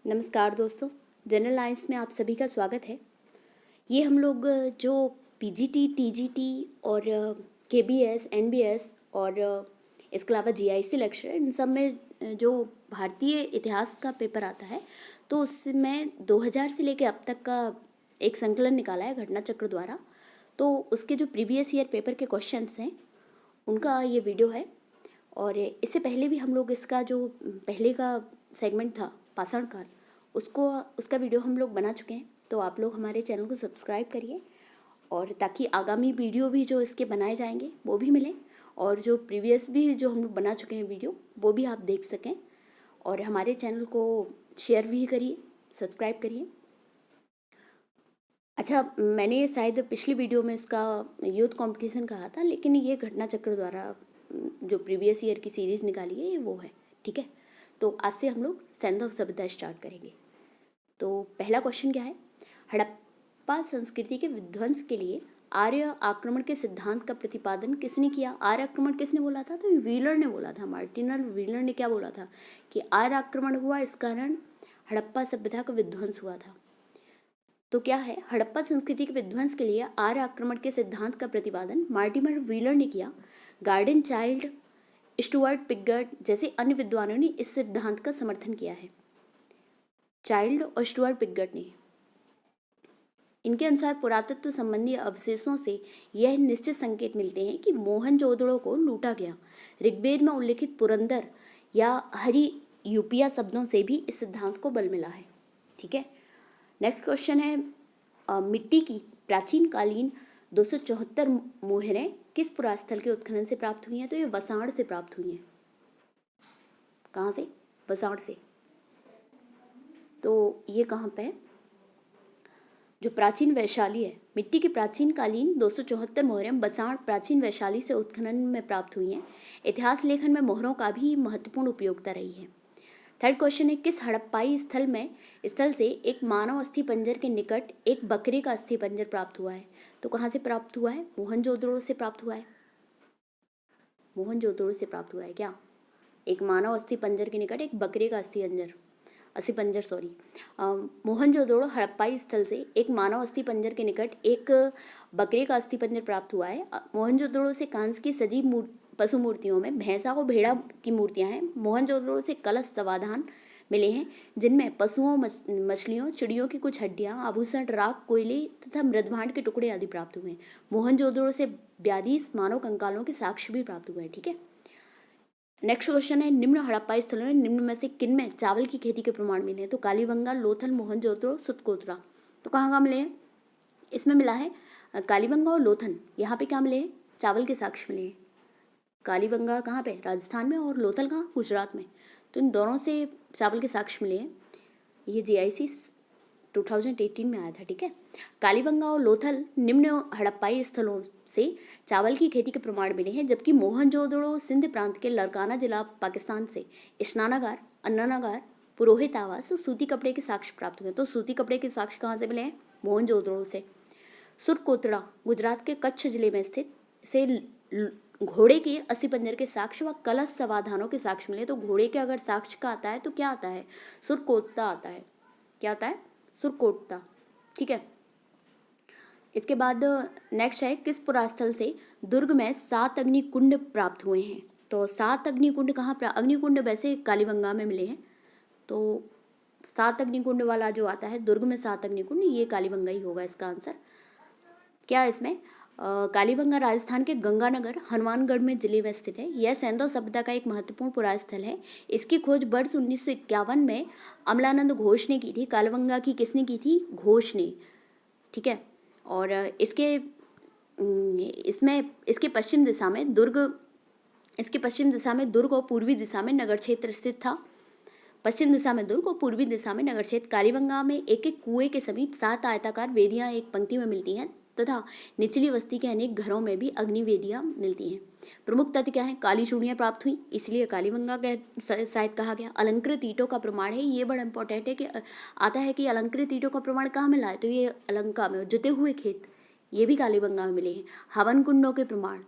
नमस्कार दोस्तों, general lines में आप सभी का स्वागत है। ये हम लोग जो पीजीटी, टीजीटी और केबीएस, एनबीएस और इसके अलावा जीआईसी लेक्चर, इन सब में जो भारतीय इतिहास का पेपर आता है, तो उसमें 2000 से लेकर अब तक का एक संकलन निकाला है घटना चक्र द्वारा। तो उसके जो प्रीवियस ईयर पेपर के क्वेश्चंस हैं उनका ये वीडियो है। और इससे पहले भी हम लोग इसका जो पहले का सेगमेंट था पाषाणकाल, उसका वीडियो हम लोग बना चुके हैं। तो आप लोग हमारे चैनल को सब्सक्राइब करिए और ताकि आगामी वीडियो भी जो इसके बनाए जाएंगे वो भी मिलें, और जो प्रीवियस भी जो हम लोग बना चुके हैं वीडियो वो भी आप देख सकें। और हमारे चैनल को शेयर भी करिए, सब्सक्राइब करिए। अच्छा, मैंने शायद पिछली वीडियो में इसका यूथ कंपटीशन कहा था, लेकिन ये घटना चक्र द्वारा जो प्रीवियस ईयर की सीरीज़ निकाली है ये वो है। ठीक है, तो आज से हम लोग सैंधव सभ्यता स्टार्ट करेंगे। तो पहला क्वेश्चन क्या है? हड़प्पा संस्कृति के विध्वंस के लिए आर्य आक्रमण के सिद्धांत का प्रतिपादन किसने किया? आर्य आक्रमण किसने बोला था? तो व्हीलर ने बोला था। मार्टिन व्हीलर ने क्या बोला था कि आर्य आक्रमण हुआ, इस कारण हड़प्पा सभ्यता का विध्वंस हुआ था। तो क्या है? हड़प्पा संस्कृति के विध्वंस के लिए आर्य आक्रमण के सिद्धांत का प्रतिपादन मार्टिमर व्हीलर ने किया। गार्डन चाइल्ड, स्टुअर्ट पिगर्ट जैसे अन्य विद्वानों ने इस सिद्धांत का समर्थन किया है। चाइल्ड और स्टुअर्ट पिगर्ट ने। इनके अनुसार पुरातत्व संबंधी अवशेषों से यह निश्चित संकेत मिलते हैं कि मोहनजोदड़ो को लूटा गया। ऋग्वेद में उल्लिखित पुरंदर या हरि यूपिया शब्दों से भी इस सिद्धांत को बल मिला है। ठीक है, नेक्स्ट क्वेश्चन है, मिट्टी की प्राचीन कालीन 274 मोहरें किस पुरास्थल के उत्खनन से प्राप्त हुई हैं? तो ये वसाण से प्राप्त हुई हैं। कहाँ से? वसाण से। तो ये कहाँ पे है? जो प्राचीन वैशाली है, मिट्टी की प्राचीन कालीन 274 मोहरें बसाण प्राचीन वैशाली से उत्खनन में प्राप्त हुई हैं। इतिहास लेखन में मोहरों का भी महत्वपूर्ण उपयोगिता रही है। थर्ड क्वेश्चन है, किस हड़प्पाई स्थल से एक मानव अस्थि पंजर के निकट एक बकरे का अस्थि पंजर प्राप्त हुआ है? तो कहाँ से प्राप्त हुआ है? मोहनजोदड़ो से प्राप्त हुआ है। मोहनजोदड़ो से प्राप्त हुआ है क्या? एक मानव अस्थि पंजर के निकट एक बकरे का अस्थि पंजर मोहनजोदड़ो हड़प्पाई स्थल से एक मानव अस्थि पंजर के निकट एक बकरे का अस्थि पंजर प्राप्त हुआ है। मोहनजोदड़ो से कांस्य की सजीव पशु मूर्तियों में भैंसा और भेड़ा की मूर्तियां हैं। मोहनजोदड़ो से कलश समाधान मिले हैं जिनमें पशुओं, मछलियों, चिड़ियों की कुछ हड्डियां, आभूषण, राख, कोयले तथा मृदभांड के टुकड़े आदि प्राप्त हुए हैं। मोहनजोदड़ो से 42 मानव कंकालों के साक्ष्य भी प्राप्त हुए हैं। ठीक है, नेक्स्ट क्वेश्चन है, निम्न हड़प्पाई स्थलों में निम्न में से किन में चावल की खेती के प्रमाण मिले हैं? तो कालीबंगा, लोथल, मोहनजोदड़ो, सुतकोतरा। तो कहाँ कहाँ मिले हैं? इसमें मिला है कालीबंगा और लोथल। यहाँ पे क्या मिले हैं? चावल के साक्ष्य मिले हैं। कालीबंगा कहाँ पे? राजस्थान में। और लोथल कहाँ? गुजरात में। तो इन दोनों से चावल के साक्ष्य मिले हैं। ये जीआईसी 2018 में आया था। ठीक है, कालीबंगा और लोथल निम्न हड़प्पाई स्थलों से चावल की खेती के प्रमाण मिले हैं, जबकि मोहनजोदड़ो सिंध प्रांत के लड़काना जिला पाकिस्तान से स्नानागार, अन्नागार, पुरोहित आवास और सूती कपड़े के साक्ष्य प्राप्त हुए। तो सूती कपड़े के साक्ष्य कहाँ से मिले हैं? मोहनजोदड़ो से। सुरकोतड़ा गुजरात के कच्छ जिले में स्थित से घोड़े के अस्थि पंजर के साक्ष्य व कलश समाधानों के साक्ष्य मिले। तो घोड़े के अगर साक्ष्य का आता है तो क्या आता है? सुरकोतड़ा आता है। क्या आता है? सुरकोटता। ठीक है, इसके बाद नेक्स्ट है, किस पुरास्थल से दुर्ग में 7 अग्निकुंड प्राप्त हुए हैं? तो 7 अग्निकुंड कहाँ? अग्निकुंड वैसे कालीबंगा में मिले हैं। तो 7 अग्निकुंड वाला जो आता है दुर्ग में 7 अग्निकुंड, ये कालीबंगा ही होगा इसका आंसर। क्या इसमें? कालीबंगा राजस्थान के गंगानगर, हनुमानगढ़ में जिले में स्थित है। यह सैंधव सभ्यता का एक महत्वपूर्ण पुरास्थल है। इसकी खोज वर्ष 1951 में अमलानंद घोष ने की थी। कालीबंगा की किसने की थी? घोष ने। ठीक है, और इसके पश्चिम दिशा में दुर्ग और पूर्वी दिशा में नगर क्षेत्र स्थित था। पश्चिम दिशा में दुर्ग और पूर्वी दिशा में नगर क्षेत्र। कालीबंगा में एक एक कुएं के समीप 7 आयताकार वेदियां एक पंक्ति में मिलती हैं तथा निचली बस्ती के अनेक घरों में भी अग्निवेदियां मिलती हैं। प्रमुख तथ्य क्या है? काली चूड़ियाँ प्राप्त हुई, इसलिए कालीबंगा का शायद कहा गया। अलंकृत ईंटों का प्रमाण है, ये बड़ा इंपॉर्टेंट है कि आता है कि अलंकृत ईंटों का प्रमाण कहाँ मिला है? तो ये अलंका में। जुते हुए खेत, ये भी कालीबंगा में मिले हैं। हवन कुंडों के प्रमाण,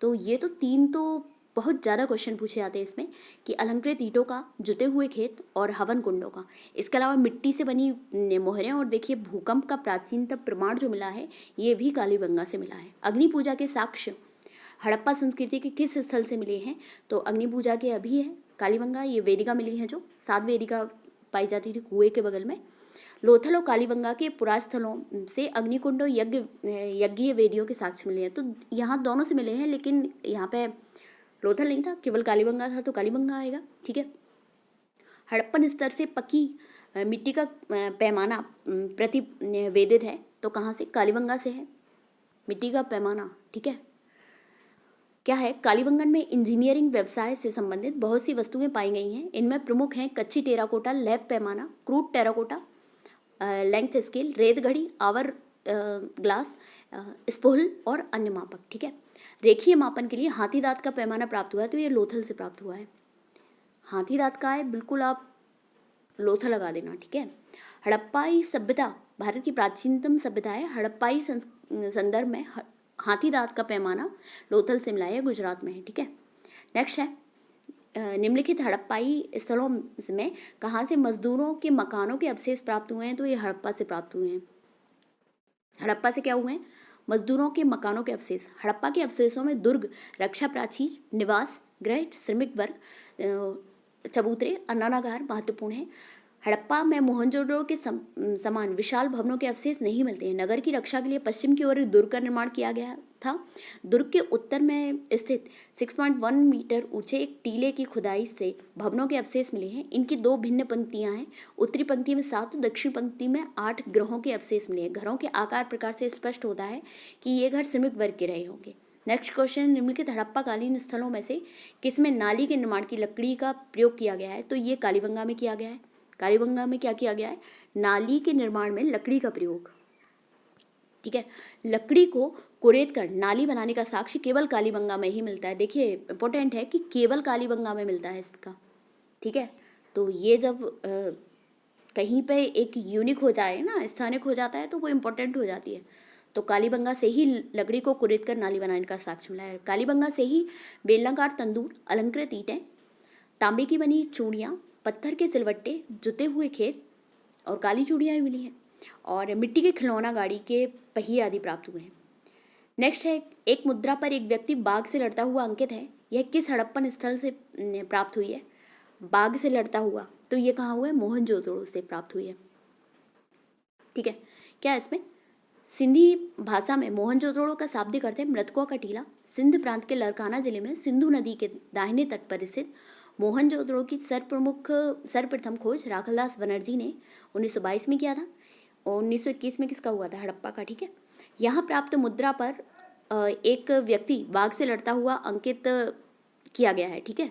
तो ये तो 3 तो बहुत ज़्यादा क्वेश्चन पूछे जाते हैं इसमें कि अलंकृत ईंटों का, जुते हुए खेत और हवन कुंडों का। इसके अलावा मिट्टी से बनी मोहरें, और देखिए भूकंप का प्राचीनतम प्रमाण जो मिला है ये भी कालीबंगा से मिला है। अग्नि पूजा के साक्ष्य हड़प्पा संस्कृति के किस स्थल से मिले हैं? तो अग्नि पूजा के अभी है कालीबंगा, ये वेदिका मिली है जो 7 वेदिका पाई जाती थी कुएं के बगल में। लोथल और कालीबंगा के पुरास्थलों से अग्निकुंड और यज्ञीय वेदियों के साक्ष्य मिले हैं। तो यहाँ दोनों से मिले हैं, लेकिन यहाँ पे लोथल नहीं था, केवल कालीबंगा था, तो कालीबंगा आएगा। ठीक है। हड़प्पन स्तर से पक्की मिट्टी का पैमाना प्रतिवेदित है, तो कहाँ से? कालीबंगा से है मिट्टी का पैमाना। ठीक है। क्या है? कालीबंगन में इंजीनियरिंग व्यवसाय से संबंधित बहुत सी वस्तुएं पाई गई हैं। इनमें प्रमुख हैं कच्ची टेराकोटा, लैब पैमाना, क्रूड टेराकोटा, लेंथ स्केल, रेत घड़ी, आवर ग्लास, स्पूल और अन्य मापक। ठीक है। रेखीय मापन के लिए हाथी दांत का पैमाना प्राप्त हुआ है, तो ये लोथल से प्राप्त हुआ है। हाथी दांत का है, बिल्कुल आप लोथल लगा देना। ठीक है। हड़प्पाई सभ्यता भारत की प्राचीनतम सभ्यता है। हड़प्पाई संदर्भ में हाथी दांत का पैमाना लोथल से मिला है, गुजरात में है। ठीक है। नेक्स्ट है निम्नलिखित हड़प्पाई स्थलों में कहाँ से मजदूरों के मकानों के अवशेष प्राप्त हुए हैं? तो ये हड़प्पा से प्राप्त हुए हैं। हड़प्पा से क्या हुए हैं? मजदूरों के मकानों के अवशेष। हड़प्पा के अवशेषों में दुर्ग, रक्षा प्राचीर, निवास गृह, श्रमिक वर्ग, चबूतरे, अन्नागार महत्वपूर्ण है। हड़प्पा में मोहनजोदड़ो के समान विशाल भवनों के अवशेष नहीं मिलते हैं। नगर की रक्षा के लिए पश्चिम की ओर एक दुर्ग का निर्माण किया गया था। दुर्ग के उत्तर में स्थित 6.1 मीटर ऊंचे एक टीले की खुदाई से भवनों के अवशेष मिले हैं। इनकी 2 भिन्न पंक्तियां हैं। उत्तरी पंक्ति में 7, दक्षिण पंक्ति में 8 ग्रहों के अवशेष मिले हैं। घरों के आकार प्रकार से स्पष्ट होता है कि ये घर श्रमिक वर्ग के रहे होंगे। नेक्स्ट क्वेश्चन, निम्नलिखित हड़प्पा कालीन स्थलों में से किसमें नाली के निर्माण की लकड़ी का प्रयोग किया गया है? तो ये कालीबंगा में किया गया है। कालीबंगा में क्या किया गया है? नाली के निर्माण में लकड़ी का प्रयोग। ठीक है। लकड़ी को कुरेद कर नाली बनाने का साक्ष्य केवल कालीबंगा में ही मिलता है। देखिए इंपॉर्टेंट है कि केवल कालीबंगा में मिलता है इसका। ठीक है। तो ये जब कहीं पे एक यूनिक हो जाए ना, स्थानिक हो जाता है, तो वो इम्पोर्टेंट हो जाती है। तो कालीबंगा से ही लकड़ी को कुरेद कर नाली बनाने का साक्ष्य मिला है। कालीबंगा से ही बेलनाकार तंदूर, अलंकृत ईंटें, तांबे की बनी चूड़ियाँ, पत्थर के सिलवट्टे, जुते हुए खेत और काली चूड़ियाँ भी मिली हैं, और मिट्टी के खिलौना, गाड़ी के पहिए आदि प्राप्त हुए हैं। नेक्स्ट है, एक मुद्रा पर एक व्यक्ति बाघ से लड़ता हुआ अंकित है। यह किस हड़प्पन स्थल से प्राप्त हुई है? बाघ से लड़ता हुआ, तो ये कहाँ हुआ है? मोहनजोदड़ो से प्राप्त हुई है। ठीक है। क्या है इसमें? सिंधी भाषा में मोहनजोदड़ो का शाब्दिक अर्थ है मृतकों का टीला। सिंध प्रांत के लरकाना जिले में सिंधु नदी के दाहिने तट पर स्थित मोहनजोदड़ो की सर्वप्रथम खोज राखलदास बनर्जी ने 1922 में किया था, और 1921 में किसका हुआ था? हड़प्पा का। ठीक है। यहाँ प्राप्त मुद्रा पर एक व्यक्ति बाघ से लड़ता हुआ अंकित किया गया है। ठीक है।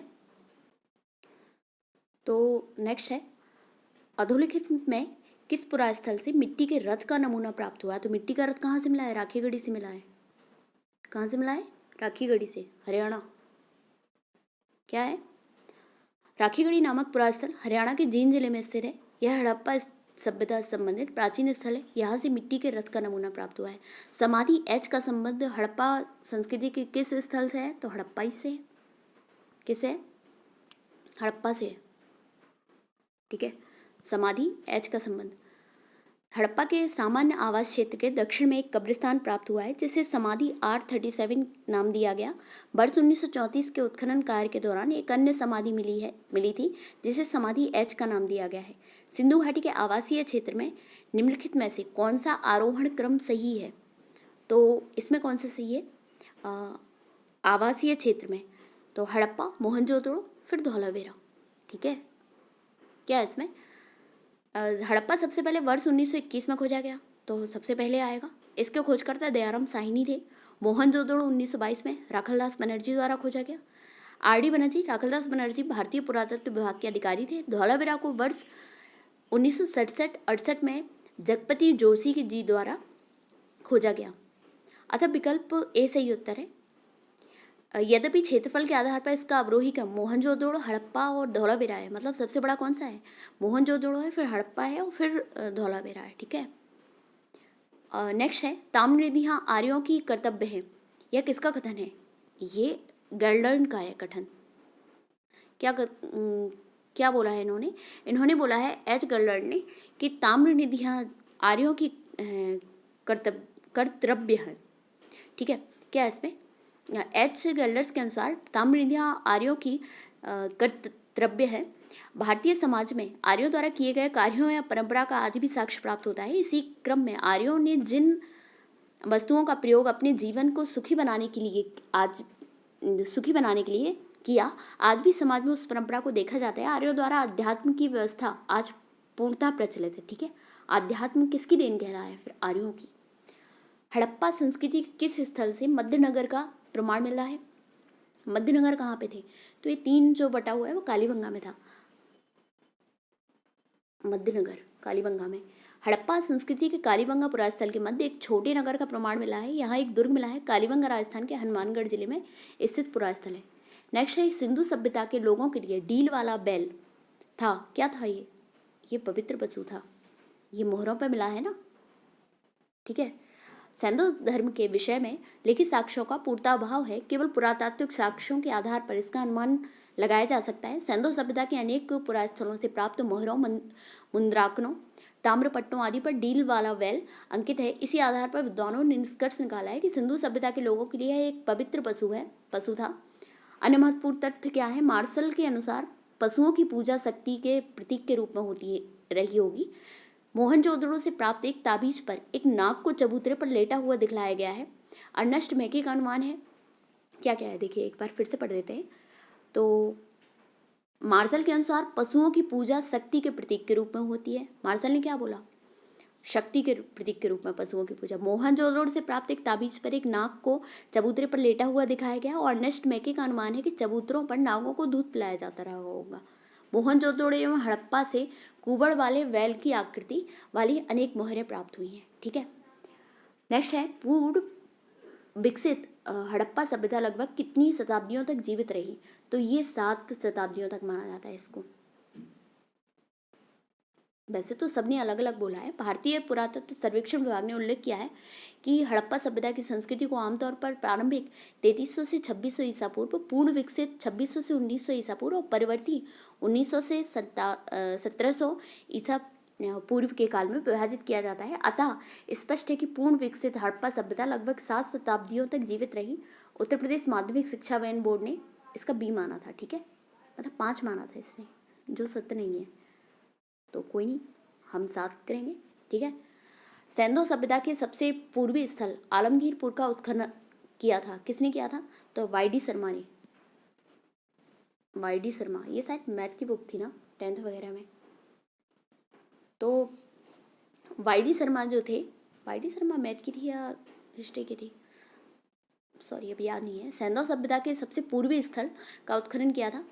तो नेक्स्ट है, अधोलिखित में किस पुरास्थल से मिट्टी के रथ का नमूना प्राप्त हुआ? तो मिट्टी का रथ कहाँ से मिला है? राखीगढ़ी से मिला है। कहाँ से मिला है? राखीगढ़ी से, हरियाणा। क्या है? राखीगढ़ी नामक पुरास्थल हरियाणा के जींद जिले में स्थित है। यह हड़प्पा सभ्यता से संबंधित प्राचीन स्थल है। यहाँ से मिट्टी के रथ का नमूना प्राप्त हुआ है। समाधि एच का संबंध हड़प्पा संस्कृति के किस स्थल से है? तो हड़प्पा से। किसे? हड़प्पा से। ठीक है। समाधि एच का संबंध हड़प्पा के सामान्य आवास क्षेत्र के दक्षिण में एक कब्रिस्तान प्राप्त हुआ है, जिसे समाधि R37 नाम दिया गया। वर्ष 1934 के उत्खनन कार्य के दौरान एक अन्य समाधि मिली थी, जिसे समाधि एच का नाम दिया गया है। सिंधु घाटी के आवासीय क्षेत्र में निम्नलिखित में से कौन सा आरोहण क्रम सही है? तो इसमें कौन सा सही है? आवासीय क्षेत्र में तो हड़प्पा, मोहनजोदड़ो, फिर धौलावीरा। ठीक है। क्या है इसमें? हड़प्पा सबसे पहले वर्ष 1921 में खोजा गया, तो सबसे पहले आएगा। इसके खोजकर्ता दयाराम साहिनी थे। मोहनजोदड़ो 1922 में राखलदास बनर्जी द्वारा खोजा गया। R.D. बनर्जी, राखलदास बनर्जी भारतीय पुरातत्व विभाग के अधिकारी थे। धौलावीरा को वर्ष 1967-68 में जगपति जोशी जी द्वारा खोजा गया। अतः विकल्प ए सही उत्तर है। यद्यपि क्षेत्रफल के आधार पर इसका अवरोही क्रम मोहनजोदड़ो, हड़प्पा और धौलावीरा है। मतलब सबसे बड़ा कौन सा है? मोहनजोदड़ो है, फिर हड़प्पा है और फिर धौलावीरा है। ठीक है। नेक्स्ट है, ताम्रनिधियाँ आर्यों की कर्तव्य है। यह किसका कथन है? ये गैलर्न का है कथन। क्या बोला है इन्होंने बोला है एच गैलर्न ने कि ताम्र निधियाँ आर्यों की कर्तव्य है। ठीक है, क्या है इसमें? एच गैलर्स के अनुसार ताम्र निधियाँ आर्यों की कर्तव्य है। भारतीय समाज में आर्यों द्वारा किए गए कार्यों या परंपरा का आज भी साक्ष्य प्राप्त होता है। इसी क्रम में आर्यों ने जिन वस्तुओं का प्रयोग अपने जीवन को सुखी बनाने के लिए किया, आज भी समाज में उस परंपरा को देखा जाता है। आर्यों द्वारा अध्यात्म की व्यवस्था आज पूर्णतः प्रचलित है। ठीक है, अध्यात्म किसकी देन कह रहा है? फिर आर्यों की। हड़प्पा संस्कृति के किस स्थल से मध्यनगर का प्रमाण मिला है? मध्यनगर कहाँ पे थे? तो ये 3 जो बटा हुआ है वो कालीबंगा में था। मध्यनगर कालीबंगा में। हड़प्पा संस्कृति के कालीबंगा पुरास्थल के मध्य एक छोटे नगर का प्रमाण मिला है। यहाँ एक दुर्ग मिला है। कालीबंगा राजस्थान के हनुमानगढ़ जिले में स्थित पुरास्थल है। नेक्स्ट है सिंधु सभ्यता के लोगों के लिए डील वाला बैल था। क्या था ये पवित्र पशु था। ये मोहरों पे मिला है ना। ठीक है, सैंधव धर्म के विषय में लिखित साक्ष्यों का पूर्वाभाव है। केवल पुरातात्विक साक्ष्यों के आधार पर इसका अनुमान लगाया जा सकता है। सैंधव सभ्यता के अनेक पुरास्थलों से प्राप्त मोहरों, मुद्रांकनों, ताम्रपट्टों आदि पर डील वाला बैल अंकित है। इसी आधार पर विद्वानों ने निष्कर्ष निकाला है कि सिंधु सभ्यता के लोगों के लिए यह एक पवित्र पशु था। अन्य महत्वपूर्ण तथ्य क्या है? मार्शल के अनुसार पशुओं की पूजा शक्ति के प्रतीक के रूप में होती रही होगी। मोहनजोदड़ो से प्राप्त एक ताबीज पर एक नाग को चबूतरे पर लेटा हुआ दिखलाया गया है। अर्नेस्ट मैके का अनुमान है। क्या है देखिए, एक बार फिर से पढ़ देते हैं। तो मार्शल के अनुसार पशुओं की पूजा शक्ति के प्रतीक के रूप में होती है। मार्शल ने क्या बोला? शक्ति के प्रतीक के रूप में पशुओं की पूजा। मोहनजोदड़ो से प्राप्त एक ताबीज पर एक नाग को चबूतरे पर लेटा हुआ दिखाया गया और अर्नेस्ट मैके का अनुमान है कि चबूतरों पर नागों को दूध पिलाया जाता रहा होगा। मोहनजोदड़ो एवं हड़प्पा से कुबड़ वाले बैल की आकृति वाली अनेक मोहरें प्राप्त हुई हैं। ठीक है, नेक्स्ट है पूर्ण विकसित हड़प्पा सभ्यता लगभग कितनी शताब्दियों तक जीवित रही? तो ये 7 शताब्दियों तक माना जाता है इसको। वैसे तो सबने अलग अलग बोला है। भारतीय पुरातत्व सर्वेक्षण विभाग ने उल्लेख किया है कि हड़प्पा सभ्यता की संस्कृति को आमतौर पर प्रारंभिक 3300 से 2600 ईसा पूर्व, पूर्ण विकसित 2600 से 1900 ईसा पूर्व और परिवर्ती 1900 से 1700 ईसा पूर्व के काल में विभाजित किया जाता है। अतः स्पष्ट है कि पूर्ण विकसित हड़प्पा सभ्यता लगभग 7 शताब्दियों तक जीवित रही। उत्तर प्रदेश माध्यमिक शिक्षा वयन बोर्ड ने इसका बी माना था। ठीक है, मतलब 5 माना था इसने, जो सत्य नहीं है। तो कोई नहीं, हम 7 करेंगे। ठीक है, सैंधव सभ्यता के सबसे पूर्वी स्थल आलमगीरपुर का उत्खनन किया था। किसने किया था? तो वाई.डी. शर्मा ने। वाई.डी. शर्मा, ये शायद मैथ की बुक थी ना 10th वगैरह में। तो वाई.डी. शर्मा जो थे, वाई.डी. शर्मा मैथ की थी या हिस्ट्री की थी, सॉरी अब याद नहीं है। सैंधव सभ्यता के सबसे पूर्वी स्थल का उत्खनन किया था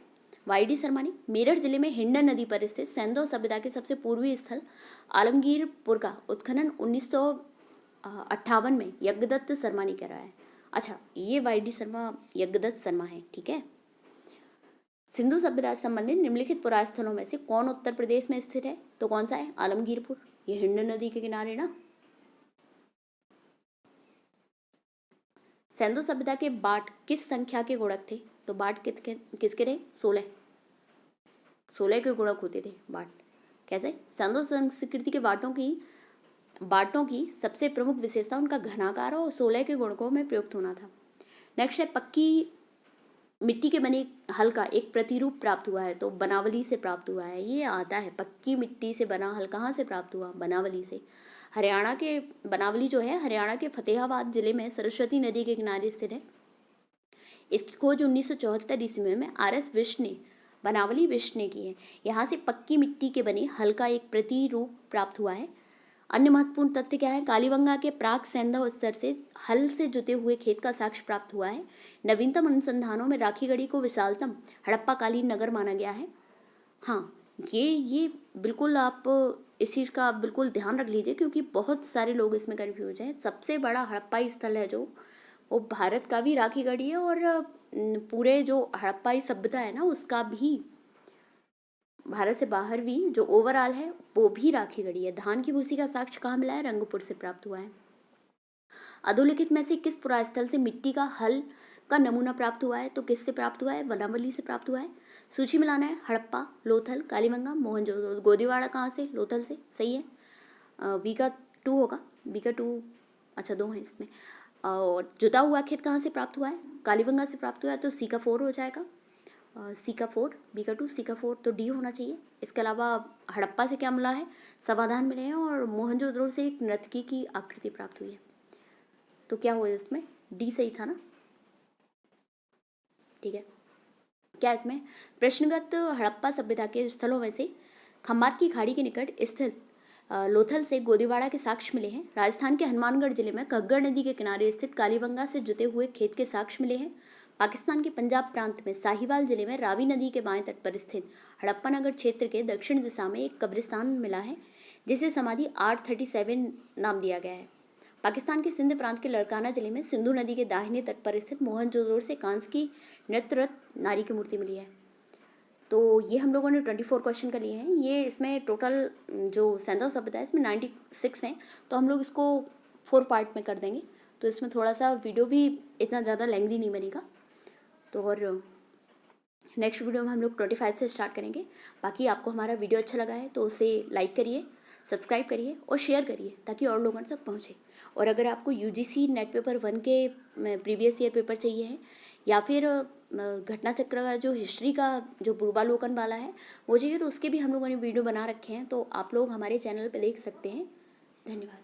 वाई.डी. शर्मा ने। मेरठ जिले में हिंडन नदी पर स्थित सैंधव सभ्यता के सबसे पूर्वी स्थल आलमगीरपुर का उत्खनन 1958 में यज्ञदत्त शर्मा ने कराया है। अच्छा, ये वाई.डी. शर्मा यज्ञदत्त शर्मा है। ठीक है, सिंधु सभ्यता से संबंधित निम्नलिखित पुरास्थलों में से कौन उत्तर प्रदेश में स्थित है? तो कौन सा है? आलमगीरपुर। ये हिंडन नदी के किनारे ना। सैंधव सभ्यता के बाट किस संख्या के गुणक थे? तो बाट किसके थे? 16 के गुणक होते थे बाट। कैसे? सैंधव संस्कृति के बाटों की सबसे प्रमुख विशेषता उनका घनाकार और 16 के गुणकों में प्रयुक्त होना था। नेक्स्ट है पक्की मिट्टी के बने हल का एक प्रतिरूप प्राप्त हुआ है। तो बनावली से प्राप्त हुआ है। ये आता है, पक्की मिट्टी से बना हल कहाँ से प्राप्त हुआ? बनावली से। हरियाणा के बनावली जो है हरियाणा के फतेहाबाद जिले में सरस्वती नदी के किनारे स्थित है। इसकी खोज 1974 ईस्वी में R.S. विश्व ने बनावली विश्व ने की है। यहाँ से पक्की मिट्टी के बने हल का एक प्रतिरूप प्राप्त हुआ है। अन्य महत्वपूर्ण तथ्य क्या है? कालीबंगा के प्राक सैंधव स्तर से हल से जुते हुए खेत का साक्ष्य प्राप्त हुआ है। नवीनतम अनुसंधानों में राखीगढ़ी को विशालतम हड़प्पाकालीन नगर माना गया है। हाँ, ये बिल्कुल आप इस चीज़ का बिल्कुल ध्यान रख लीजिए, क्योंकि बहुत सारे लोग इसमें कन्फ्यूज हैं। सबसे बड़ा हड़प्पाई स्थल है जो, वो भारत का भी राखीगढ़ी है और पूरे जो हड़प्पाई सभ्यता है ना उसका भी, भारत से बाहर भी जो ओवरऑल है वो भी राखीगढ़ी है। धान की भूसी का साक्ष्य कहाँ मिला है? रंगपुर से प्राप्त हुआ है। अधोलिखित में से किस पुरास्थल से मिट्टी का हल का नमूना प्राप्त हुआ है, तो किससे प्राप्त हुआ है? वनावली से प्राप्त हुआ है। सूची में लाना है हड़प्पा, लोथल, कालीबंगा, मोहनजोदड़ो। गोदीवाड़ा कहाँ से? लोथल से, सही है। बी का 2 होगा, बी का 2, अच्छा 2 है इसमें। और जुता हुआ खेत कहाँ से प्राप्त हुआ है? कालीबंगा से प्राप्त हुआ है, तो सी का 4 हो जाएगा। सी का 4, बी का 2, सी का 4, तो डी होना चाहिए। इसके अलावा हड़प्पा से क्या मिला है? समाधान मिले हैं, और मोहनजोदड़ो से एक नर्तकी की आकृति प्राप्त हुई है। तो क्या हुआ इसमें? डी सही था ना? ठीक है। क्या इसमें प्रश्नगत हड़प्पा सभ्यता के स्थलों में से खम्बात की खाड़ी के निकट स्थित लोथल से गोदीवाड़ा के साक्ष्य मिले हैं। राजस्थान के हनुमानगढ़ जिले में घग्गर नदी के किनारे स्थित कालीबंगा से जुते हुए खेत के साक्ष्य मिले हैं। पाकिस्तान के पंजाब प्रांत में साहिवाल जिले में रावी नदी के बाएं तट पर स्थित हड़प्पा नगर क्षेत्र के दक्षिण दिशा में एक कब्रिस्तान मिला है, जिसे समाधि 837 नाम दिया गया है। पाकिस्तान के सिंध प्रांत के लड़काना जिले में सिंधु नदी के दाहिने तट पर स्थित मोहनजोदड़ो से कांस्य की नृत्यरत नारी की मूर्ति मिली है। तो ये हम लोगों ने 24 क्वेश्चन का लिए हैं। ये इसमें टोटल जो सैंधव सभ्यता है इसमें 96 हैं, तो हम लोग इसको 4 पार्ट में कर देंगे, तो इसमें थोड़ा सा वीडियो भी इतना ज़्यादा लेंथी नहीं बनेगा। तो और नेक्स्ट वीडियो में हम लोग 25 से स्टार्ट करेंगे। बाकी आपको हमारा वीडियो अच्छा लगा है तो उसे लाइक करिए, सब्सक्राइब करिए और शेयर करिए, ताकि और लोगों तक पहुँचे। और अगर आपको यूजीसी नेट पेपर 1 के प्रीवियस ईयर पेपर चाहिए है, या फिर घटना चक्र का जो हिस्ट्री का जो पूर्वालोकन वाला है वो चाहिए, तो उसके भी हम लोगों ने वीडियो बना रखे हैं, तो आप लोग हमारे चैनल पर देख सकते हैं। धन्यवाद।